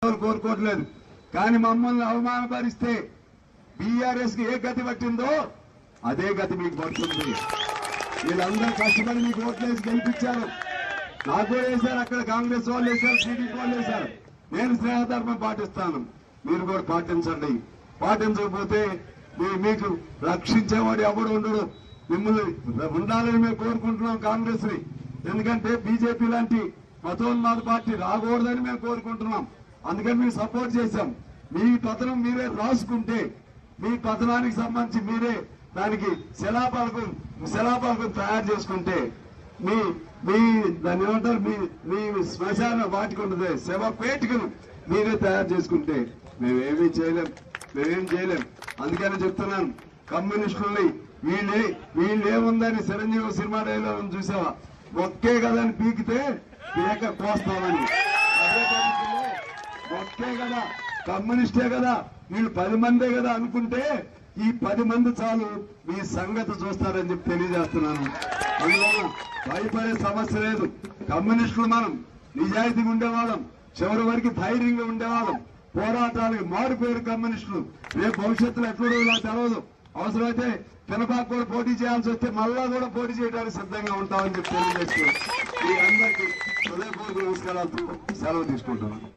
కోరుకోవట్లేదు. కానీ మమ్మల్ని అవమానపరిస్తే బీఆర్ఎస్ కి ఏ గతి పట్టిందో అదే గతి మీకు పడుతుంది. వీళ్ళందరూ కష్టపడి మీకు ఓట్లేసి గెలిపించారు. నాకు కూడా వేశారు, అక్కడ కాంగ్రెస్ వాళ్ళు వేశారు, టీడీపీ వాళ్ళు వేశారు. నేను స్నేహధర్మం పాటిస్తాను, మీరు కూడా పాటించండి. పాటించకపోతే మీకు రక్షించేవాడు ఎవడు ఉండడు. మిమ్మల్ని ఉండాలని మేము కోరుకుంటున్నాం కాంగ్రెస్ ని. ఎందుకంటే బీజేపీ లాంటి మతోన్మాద పార్టీ రాకూడదని మేము కోరుకుంటున్నాం. అందుకని మేము సపోర్ట్ చేశాం. మీ పతనం మీరే రాసుకుంటే, మీ పతనానికి సంబంధించి మీరే దానికి శిలాపలకం తయారు చేసుకుంటే, మీ మీ దాన్ని ఏమంటారు, మీ శ్మశాన వాటికి ఉండదు శవపేటికను మీరే తయారు చేసుకుంటే మేమేమీ చేయలేం. అందుకని చెప్తున్నాను, కమ్యూనిస్టుల్ని వీళ్ళేముందని చిరంజీవి సినిమా డైలో చూసావా, ఒక్కే కదని పీకితే పీక కోస్తామని. అదే పద్ధతిలో ఒక్కే కదా, కమ్యూనిస్టే కదా, వీళ్ళు 10 మందే కదా అనుకుంటే ఈ 10 మంది చాలు మీ సంగతి చూస్తారని చెప్పి తెలియజేస్తున్నాను. అందువల్ల భయపడే సమస్య లేదు. కమ్యూనిస్టులు మనం నిజాయితీగా ఉండేవాళ్ళం, చివరి వరకు ధైర్యంగా ఉండేవాళ్ళం. పోరాటాలకు మారిపోయారు కమ్యూనిస్టులు. రేపు భవిష్యత్తులో ఎట్లుండో నాకు తెలియదు. అవసరమైతే పినపాకు కూడా పోటీ చేయాల్సి వస్తే మళ్ళా కూడా పోటీ చేయడానికి సిద్ధంగా ఉంటామని చెప్పి తెలియజేస్తూ మీ అందరికీ హృదయపూర్వక నమస్కారాలతో సెలవు తీసుకుంటున్నాను.